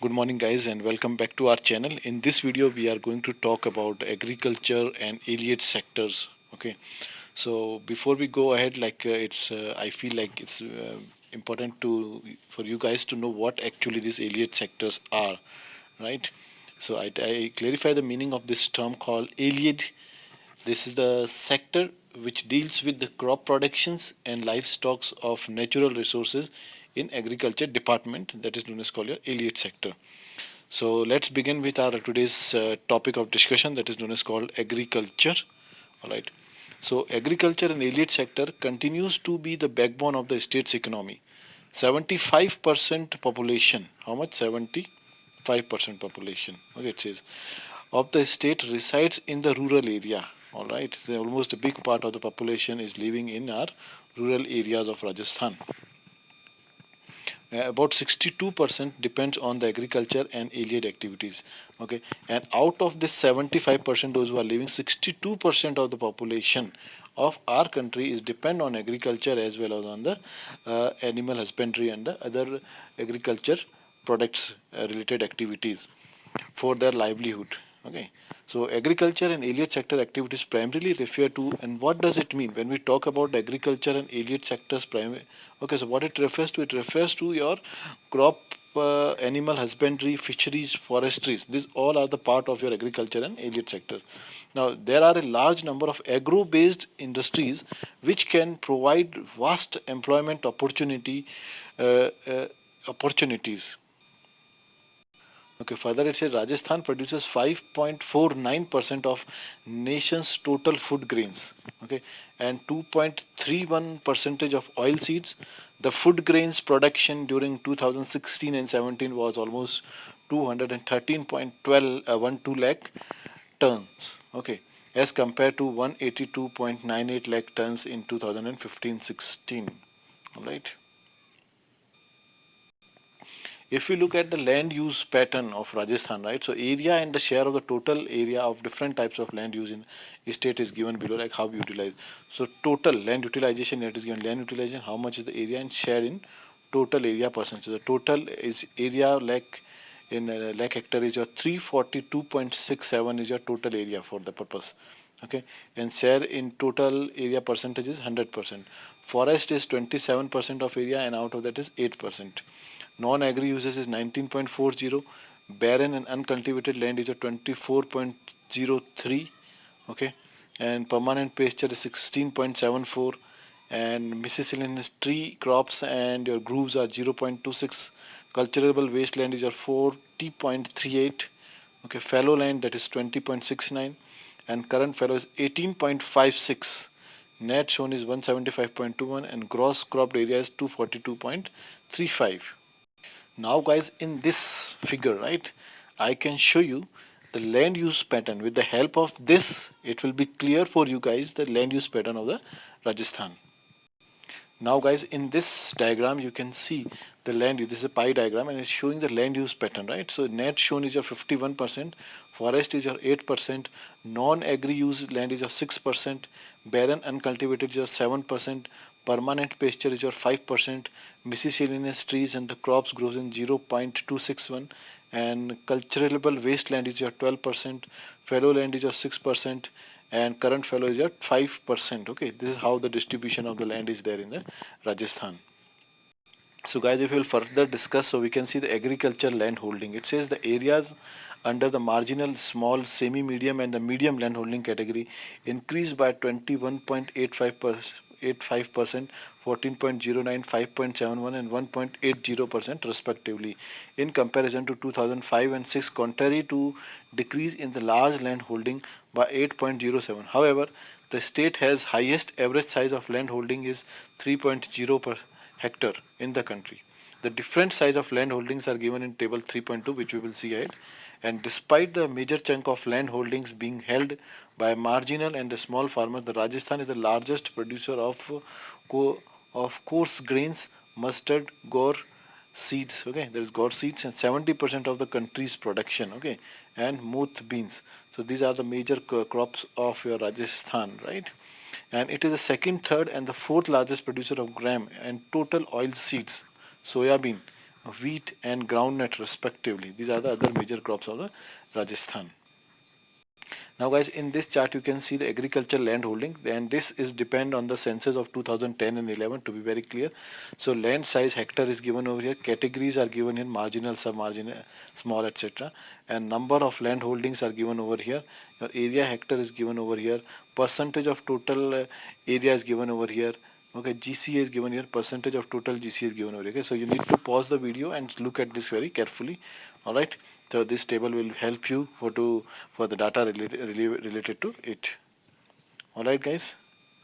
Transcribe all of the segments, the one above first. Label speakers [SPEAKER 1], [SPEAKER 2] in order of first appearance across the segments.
[SPEAKER 1] Good morning, guys, and welcome back to our channel. In this video, we are going to talk about agriculture and allied sectors. Okay, so before we go ahead, I feel like it's important to for you guys to know what actually these allied sectors are, right? So I clarify the meaning of this term called allied. This is the sector which deals with the crop productions and livestock of natural resources in agriculture department, that is known as called your allied sector. So let's begin with our today's topic of discussion, that is known as called agriculture. All right. So agriculture and allied sector continues to be the backbone of the state's economy. 75% population. How much? 75% population. Okay, it says of the state resides in the rural area. All right. So almost a big part of the population is living in our rural areas of Rajasthan. About 62% depends on the agriculture and allied activities. Okay, and out of this 75%, those who are living, 62% of the population of our country is depend on agriculture as well as on the animal husbandry and the other agriculture products related activities for their livelihood. Okay, so agriculture and allied sector activities primarily refer to, and what does it mean when we talk about agriculture and allied sectors primary? Okay, so what it refers to your crop, animal husbandry, fisheries, forestries. These all are the part of your agriculture and allied sectors. Now there are a large number of agro-based industries which can provide vast employment uh, uh, opportunities. Okay, further it says Rajasthan produces 5.49% of nation's total food grains. Okay, and 2.31 percentage of oil seeds. The food grains production during 2016 and 17 was almost 213.12 lakh tons. Okay, as compared to 182.98 lakh tons in 2015-16. All right. If you look at the land use pattern of Rajasthan, right? So area and the share of the total area of different types of land use in state is given below, like how we utilize. So total land utilization, it is given land utilization, how much is the area and share in total area percentage. So the total is area lakh in lakh hectare is your 342.67 is your total area for the purpose. Okay, and share in total area percentage is 100%. Forest is 27% of area, and out of that is 8%. Non-agri uses is 19.40. Barren and uncultivated land is a 24.03. Okay, and permanent pasture is 16.74, and miscellaneous tree crops and your grooves are 0.26. Cultivable wasteland is your 40.38. Okay, fallow land, that is 20.69, and current fallow is 18.56. Net shown is 175.21, and gross cropped area is 242.35. Now guys, in this figure, right, I can show you the land use pattern. With the help of this, it will be clear for you guys the land use pattern of the Rajasthan. Now guys, in this diagram you can see the land use. This is a pie diagram and it's showing the land use pattern, right? So net shown is your 51%, forest is your 8%, non-agri use land is your 6%, barren uncultivated is your 7%, permanent pasture is your 5%, miscellaneous trees and the crops grows in 0.261, and cultivable wasteland is your 12%, fallow land is your 6%, and current fallow is at 5%. Okay, this is how the distribution of the land is there in the Rajasthan. So guys, if we will further discuss, so we can see the agriculture land holding. It says the areas under the marginal, small, semi-medium and the medium land holding category increased by 21.85%, 14.09, 5.71 and 1.80% respectively in comparison to 2005 and 6, contrary to decrease in the large land holding by 8.07. However, the state has highest average size of land holding is 3.0 per hectare in the country. The different size of land holdings are given in table 3.2, which we will see ahead. And despite the major chunk of land holdings being held by marginal and the small farmers, the Rajasthan is the largest producer of coarse grains, mustard, gore seeds. Okay, there is gore seeds and 70% of the country's production. Okay, and moth beans. So these are the major crops of your Rajasthan, right? And it is the second, third, and the fourth largest producer of gram and total oil seeds, soya bean. wheat and groundnut respectively. These are the other major crops of the Rajasthan. Now guys, in this chart you can see the agriculture land holding, and this is depend on the census of 2010 and 11 to be very clear. So land size hectare is given over here, categories are given in marginal, sub-marginal, small, etc. And number of land holdings are given over here. Your area hectare is given over here. Percentage of total area is given over here. Okay, GCA is given here. Percentage of total GCA is given over here. Okay, so you need to pause the video and look at this very carefully. All right. So this table will help you for the data related to it. All right, guys.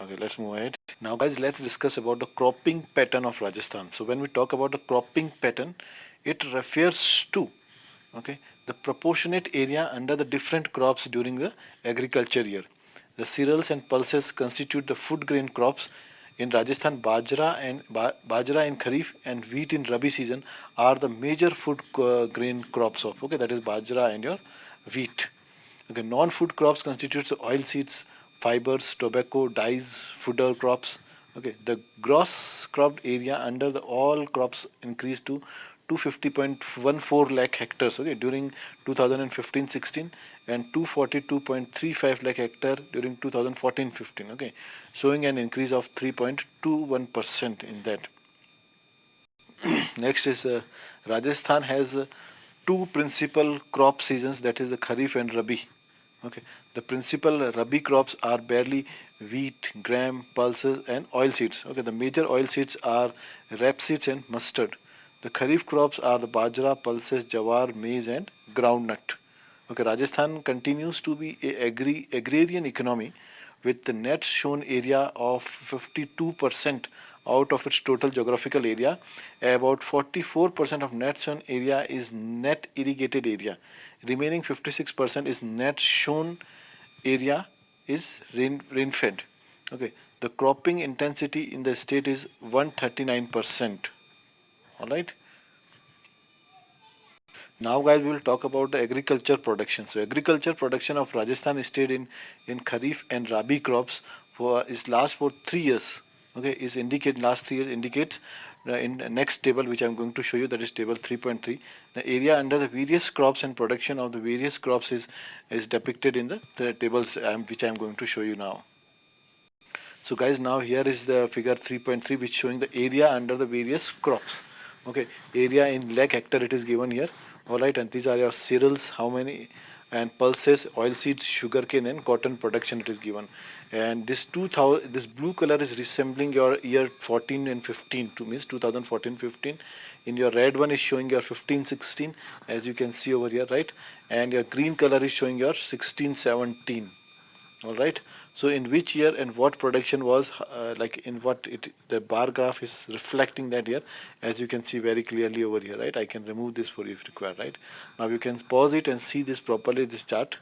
[SPEAKER 1] Okay, let's move ahead. Now, guys, let's discuss about the cropping pattern of Rajasthan. So when we talk about the cropping pattern, it refers to, okay, the proportionate area under the different crops during the agriculture year. The cereals and pulses constitute the food grain crops. In Rajasthan, bajra in Kharif and wheat in Rabi season are the major food grain crops of, okay, that is bajra and your wheat. Okay, non-food crops constitutes oil seeds, fibers, tobacco, dyes, fodder crops. Okay, the gross cropped area under the all crops increased to 250.14 lakh hectares, okay, during 2015-16, and 242.35 lakh hectare during 2014-15, okay, showing an increase of 3.21% in that. Next is Rajasthan has two principal crop seasons, that is the Kharif and Rabi. Okay, the principal Rabi crops are barley, wheat, gram, pulses, and oilseeds. Okay, the major oilseeds are rapeseeds and mustard. The Kharif crops are the bajra, pulses, jawar, maize, and groundnut. Okay, Rajasthan continues to be a agrarian economy with the net shown area of 52% out of its total geographical area. About 44% of net shown area is net irrigated area. Remaining 56% is net shown area is rain fed. Okay, the cropping intensity in the state is 139%. All right. Now, guys, we will talk about the agriculture production. So, agriculture production of Rajasthan state in Kharif and Rabi crops for is last for 3 years. Okay, is indicate last 3 years indicates in the next table which I am going to show you, that is table 3.3. The area under the various crops and production of the various crops is depicted in the tables which I am going to show you now. So guys, now here is the figure 3.3 which showing the area under the various crops. Okay, area in lakh hectare it is given here. All right, and these are your cereals, how many, and pulses, oilseeds, sugarcane, and cotton production it is given. And this 2000, this blue color is resembling your year 14 and 15, to means 2014-15. In your red one is showing your 15-16, as you can see over here, right? And your green color is showing your 16-17. All right, so in which year and what production was like in what it, the bar graph is reflecting that here, as you can see very clearly over here, right? I can remove this for you if required, right? Now you can pause it and see this properly, this chart.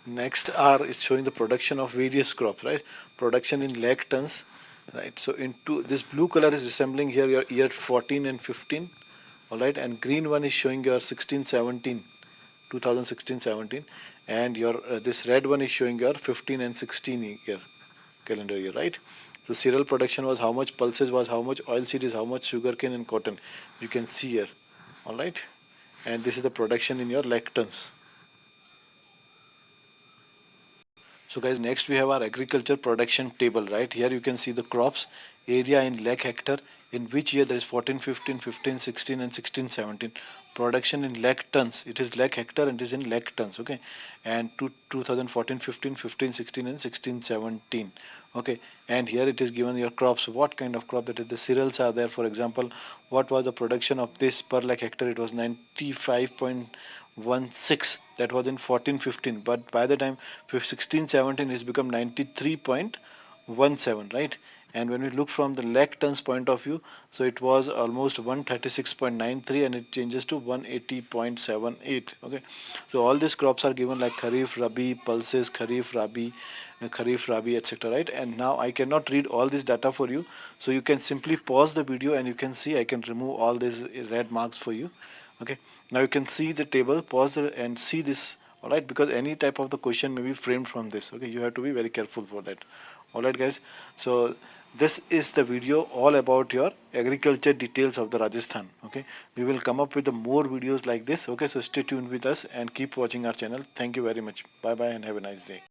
[SPEAKER 1] Next are it's showing the production of various crops, right? Production in lakh tons, right? So into this blue color is resembling here your year 14 and 15. All right, and green one is showing your 16-17, 2016-17, and your this red one is showing your 15 and 16 year calendar year, right? So cereal production was how much, pulses was how much, oilseed is how much, sugarcane and cotton you can see here. All right, and this is the production in your lakh tons. So guys, next we have our agriculture production table, right? Here you can see the crops, area in lakh hectare, in which year there is 14, 15, 15, 16 and 16, 17. Production in lakh tons, it is lakh hectare and it is in lakh tons, okay? And 2014, 15, 15, 16 and 16, 17. Okay, and here it is given your crops, what kind of crop, that is the cereals are there. For example, what was the production of this per lakh hectare? It was 95.16, that was in 14-15, but by the time 16-17 it's become 93.17, right? And when we look from the lakh tons point of view, so it was almost 136.93 and it changes to 180.78. Okay, so all these crops are given like kharif, rabi, pulses, kharif, rabi, etc., right? And now I cannot read all this data for you, so you can simply pause the video and you can see I can remove all these red marks for you. Okay, now you can see the table, pause and see this. All right, because any type of the question may be framed from this. Okay, you have to be very careful for that. All right, guys. So this is the video all about your agriculture details of the Rajasthan. Okay, we will come up with the more videos like this. Okay, so stay tuned with us and keep watching our channel. Thank you very much. Bye bye and have a nice day.